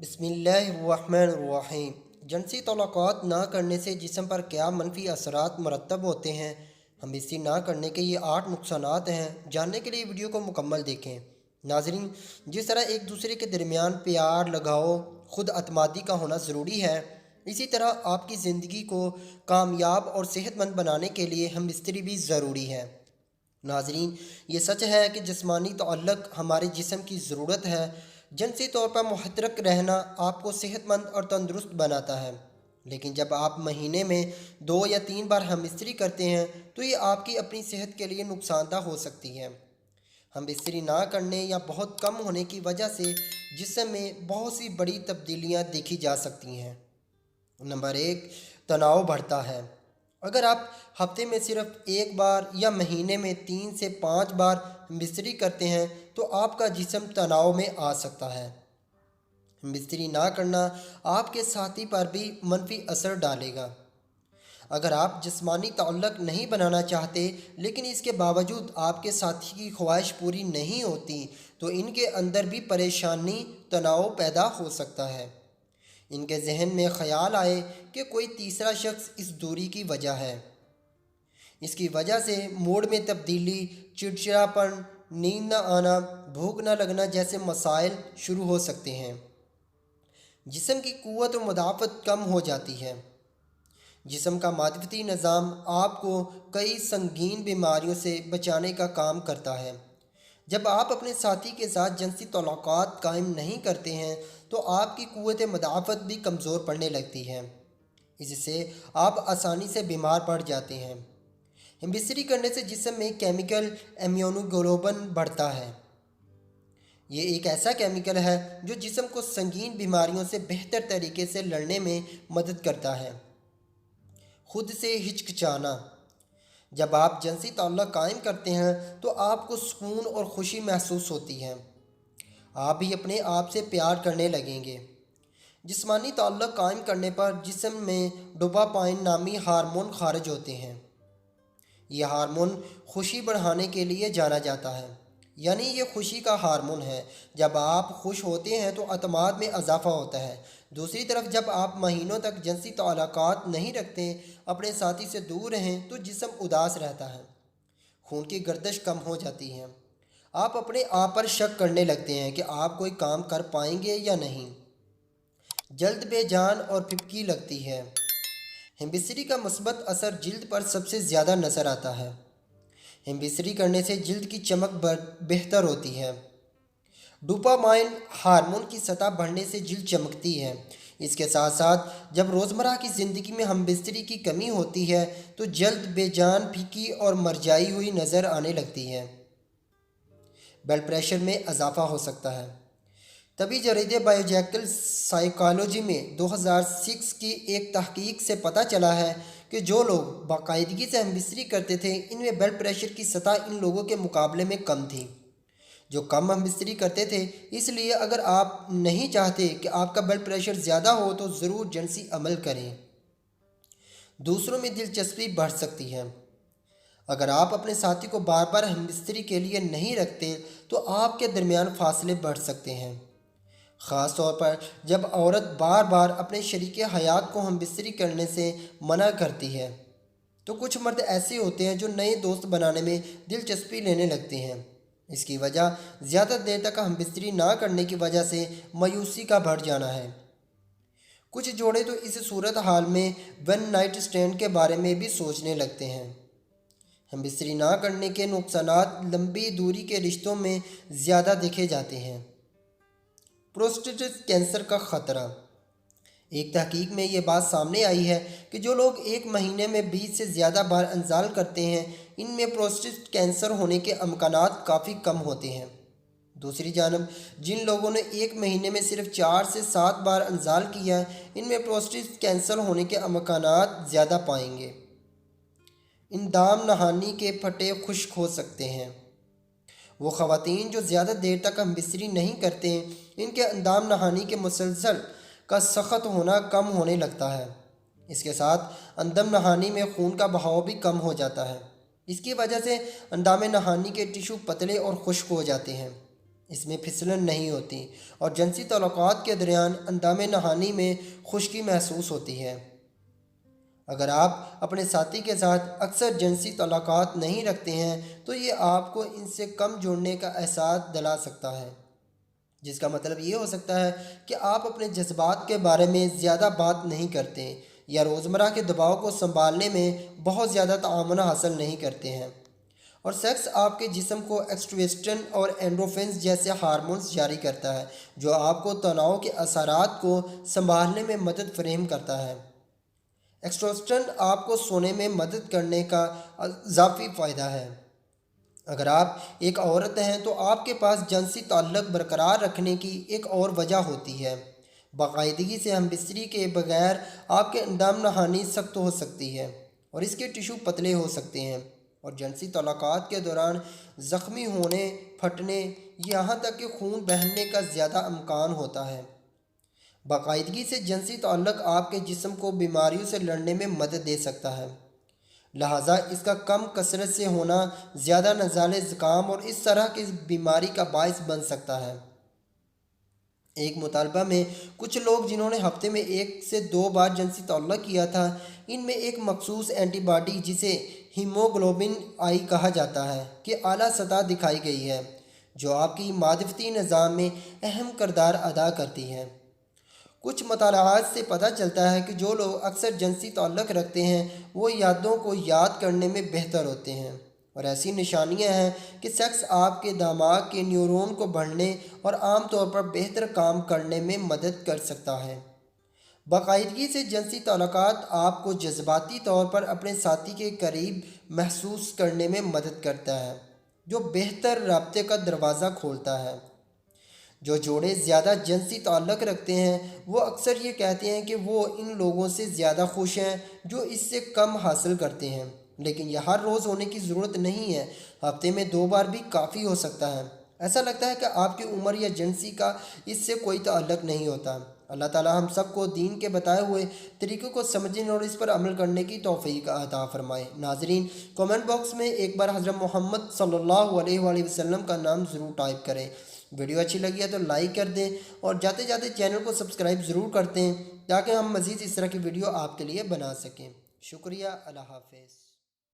بسم اللہ الرحمن الرحیم۔ جنسی تعلقات نہ کرنے سے جسم پر کیا منفی اثرات مرتب ہوتے ہیں؟ ہم اسی نہ کرنے کے یہ 8 نقصانات ہیں۔ جاننے کے لیے ویڈیو کو مکمل دیکھیں۔ ناظرین، جس طرح ایک دوسرے کے درمیان پیار، لگاؤ، خود اعتمادی کا ہونا ضروری ہے، اسی طرح آپ کی زندگی کو کامیاب اور صحت مند بنانے کے لیے ہم بستری بھی ضروری ہے۔ ناظرین، یہ سچ ہے کہ جسمانی تعلق ہمارے جسم کی ضرورت ہے۔ جنسی طور پر محترک رہنا آپ کو صحت مند اور تندرست بناتا ہے، لیکن جب آپ مہینے میں 2 یا 3 بار ہم بستری کرتے ہیں تو یہ آپ کی اپنی صحت کے لیے نقصان دہ ہو سکتی ہے۔ ہم بستری نہ کرنے یا بہت کم ہونے کی وجہ سے جسم میں بہت سی بڑی تبدیلیاں دیکھی جا سکتی ہیں۔ نمبر 1، تناؤ بڑھتا ہے۔ اگر آپ ہفتے میں صرف 1 بار یا مہینے میں 3 سے 5 بار بستری کرتے ہیں تو آپ کا جسم تناؤ میں آ سکتا ہے۔ بستری نہ کرنا آپ کے ساتھی پر بھی منفی اثر ڈالے گا۔ اگر آپ جسمانی تعلق نہیں بنانا چاہتے لیکن اس کے باوجود آپ کے ساتھی کی خواہش پوری نہیں ہوتی تو ان کے اندر بھی پریشانی، تناؤ پیدا ہو سکتا ہے۔ ان کے ذہن میں خیال آئے کہ کوئی تیسرا شخص اس دوری کی وجہ ہے۔ اس کی وجہ سے موڈ میں تبدیلی، چڑچڑاپن، نیند نہ آنا، بھوک نہ لگنا جیسے مسائل شروع ہو سکتے ہیں۔ جسم کی قوت و مدافعت کم ہو جاتی ہے۔ جسم کا معافیتی نظام آپ کو کئی سنگین بیماریوں سے بچانے کا کام کرتا ہے۔ جب آپ اپنے ساتھی کے ساتھ جنسی تعلقات قائم نہیں کرتے ہیں تو آپ کی قوت مدافعت بھی کمزور پڑنے لگتی ہے۔ اس سے آپ آسانی سے بیمار پڑ جاتے ہیں۔ بستری کرنے سے جسم میں کیمیکل ایمیونوگلوبن بڑھتا ہے۔ یہ ایک ایسا کیمیکل ہے جو جسم کو سنگین بیماریوں سے بہتر طریقے سے لڑنے میں مدد کرتا ہے۔ خود سے ہچکچانا۔ جب آپ جنسی تعلق قائم کرتے ہیں تو آپ کو سکون اور خوشی محسوس ہوتی ہے۔ آپ بھی اپنے آپ سے پیار کرنے لگیں گے۔ جسمانی تعلق قائم کرنے پر جسم میں ڈوپامائن نامی ہارمون خارج ہوتے ہیں۔ یہ ہارمون خوشی بڑھانے کے لیے جانا جاتا ہے، یعنی یہ خوشی کا ہارمون ہے۔ جب آپ خوش ہوتے ہیں تو اعتماد میں اضافہ ہوتا ہے۔ دوسری طرف جب آپ مہینوں تک جنسی تعلقات نہیں رکھتے، اپنے ساتھی سے دور رہیں تو جسم اداس رہتا ہے، خون کی گردش کم ہو جاتی ہے۔ آپ اپنے آپ پر شک کرنے لگتے ہیں کہ آپ کوئی کام کر پائیں گے یا نہیں۔ جلد بے جان اور پھپکی لگتی ہے۔ ہمبستری کا مثبت اثر جلد پر سب سے زیادہ نظر آتا ہے۔ ہمبستری کرنے سے جلد کی چمک بہتر ہوتی ہے۔ ڈوپامائن ہارمون کی سطح بڑھنے سے جلد چمکتی ہے۔ اس کے ساتھ ساتھ جب روزمرہ کی زندگی میں ہمبستری کی کمی ہوتی ہے تو جلد بے جان، پھیکی اور مرجھائی ہوئی نظر آنے لگتی ہے۔ بلڈ پریشر میں اضافہ ہو سکتا ہے۔ طبی جریدے بایوجیکل سائیکالوجی میں 2006 کی ایک تحقیق سے پتہ چلا ہے کہ جو لوگ باقاعدگی سے ہمبستری کرتے تھے ان میں بلڈ پریشر کی سطح ان لوگوں کے مقابلے میں کم تھی جو کم ہمبستری کرتے تھے۔ اس لیے اگر آپ نہیں چاہتے کہ آپ کا بلڈ پریشر زیادہ ہو تو ضرور جنسی عمل کریں۔ دوسروں میں دلچسپی بڑھ سکتی ہے۔ اگر آپ اپنے ساتھی کو بار بار ہمبستری کے لیے نہیں رکھتے تو آپ کے درمیان فاصلے بڑھ سکتے ہیں، خاص طور پر جب عورت بار بار اپنے شریک حیات کو ہمبستری کرنے سے منع کرتی ہے۔ تو کچھ مرد ایسے ہوتے ہیں جو نئے دوست بنانے میں دلچسپی لینے لگتے ہیں۔ اس کی وجہ زیادہ دیر تک ہمبستری نہ کرنے کی وجہ سے مایوسی کا بڑھ جانا ہے۔ کچھ جوڑے تو اس صورتحال میں ون نائٹ اسٹینڈ کے بارے میں بھی سوچنے لگتے ہیں۔ ہمبستری نہ کرنے کے نقصانات لمبی دوری کے رشتوں میں زیادہ دیکھے جاتے ہیں۔ پروسٹیٹ کینسر کا خطرہ۔ ایک تحقیق میں یہ بات سامنے آئی ہے کہ جو لوگ ایک مہینے میں 20 سے زیادہ بار انزال کرتے ہیں ان میں پروسٹیٹ کینسر ہونے کے امکانات کافی کم ہوتے ہیں۔ دوسری جانب جن لوگوں نے ایک مہینے میں صرف 4 سے 7 بار انزال کیا ان میں پروسٹیٹ کینسر ہونے کے امکانات زیادہ پائیں گے۔ اندام نہانی کے پھٹے خشک ہو سکتے ہیں۔ وہ خواتین جو زیادہ دیر تک ہمبستری نہیں کرتے ان کے اندام نہانی کے مسلسل کا سخت ہونا کم ہونے لگتا ہے۔ اس کے ساتھ اندام نہانی میں خون کا بہاؤ بھی کم ہو جاتا ہے۔ اس کی وجہ سے اندام نہانی کے ٹشو پتلے اور خشک ہو جاتے ہیں۔ اس میں پھسلن نہیں ہوتی اور جنسی تعلقات کے درمیان اندام نہانی میں خشکی محسوس ہوتی ہے۔ اگر آپ اپنے ساتھی کے ساتھ اکثر جنسی تعلقات نہیں رکھتے ہیں تو یہ آپ کو ان سے کم جڑنے کا احساس دلا سکتا ہے، جس کا مطلب یہ ہو سکتا ہے کہ آپ اپنے جذبات کے بارے میں زیادہ بات نہیں کرتے یا روزمرہ کے دباؤ کو سنبھالنے میں بہت زیادہ تعاون حاصل نہیں کرتے ہیں۔ اور سیکس آپ کے جسم کو ایکسٹرویسٹن اور اینڈروفنز جیسے ہارمونز جاری کرتا ہے جو آپ کو تناؤ کے اثرات کو سنبھالنے میں مدد فراہم کرتا ہے۔ ایکسٹروسٹن آپ کو سونے میں مدد کرنے کا اضافی فائدہ ہے۔ اگر آپ ایک عورت ہیں تو آپ کے پاس جنسی تعلق برقرار رکھنے کی ایک اور وجہ ہوتی ہے۔ باقاعدگی سے ہم بستری کے بغیر آپ کے اندام نہانی سخت ہو سکتی ہے اور اس کے ٹشو پتلے ہو سکتے ہیں اور جنسی تعلقات کے دوران زخمی ہونے، پھٹنے، یہاں تک کہ خون بہنے کا زیادہ امکان ہوتا ہے۔ باقاعدگی سے جنسی تعلق آپ کے جسم کو بیماریوں سے لڑنے میں مدد دے سکتا ہے، لہٰذا اس کا کم کثرت سے ہونا زیادہ نزلے زکام اور اس طرح کی بیماری کا باعث بن سکتا ہے۔ ایک مطالبہ میں کچھ لوگ جنہوں نے ہفتے میں 1 سے 2 بار جنسی تعلق کیا تھا، ان میں ایک مخصوص اینٹی باڈی جسے ہیموگلوبن آئی کہا جاتا ہے کہ اعلیٰ سطح دکھائی گئی ہے، جو آپ کی معدنی نظام میں اہم کردار ادا کرتی ہے۔ کچھ مطالعات سے پتہ چلتا ہے کہ جو لوگ اکثر جنسی تعلق رکھتے ہیں وہ یادوں کو یاد کرنے میں بہتر ہوتے ہیں، اور ایسی نشانیاں ہیں کہ سیکس آپ کے دماغ کے نیورون کو بڑھنے اور عام طور پر بہتر کام کرنے میں مدد کر سکتا ہے۔ باقاعدگی سے جنسی تعلقات آپ کو جذباتی طور پر اپنے ساتھی کے قریب محسوس کرنے میں مدد کرتا ہے، جو بہتر رابطے کا دروازہ کھولتا ہے۔ جو جوڑے زیادہ جنسی تعلق رکھتے ہیں وہ اکثر یہ کہتے ہیں کہ وہ ان لوگوں سے زیادہ خوش ہیں جو اس سے کم حاصل کرتے ہیں، لیکن یہ ہر روز ہونے کی ضرورت نہیں ہے، ہفتے میں 2 بار بھی کافی ہو سکتا ہے۔ ایسا لگتا ہے کہ آپ کی عمر یا جنسی کا اس سے کوئی تعلق نہیں ہوتا۔ اللہ تعالی ہم سب کو دین کے بتائے ہوئے طریقوں کو سمجھنے اور اس پر عمل کرنے کی توفیق عطا فرمائے۔ ناظرین، کمنٹ باکس میں ایک بار حضرت محمد صلی اللہ علیہ وآلہ وسلم کا نام ضرور ٹائپ کریں۔ ویڈیو اچھی لگی ہے تو لائک کر دیں اور جاتے جاتے چینل کو سبسکرائب ضرور کرتے ہیں تاکہ ہم مزید اس طرح کی ویڈیو آپ کے لیے بنا سکیں۔ شکریہ، اللہ حافظ۔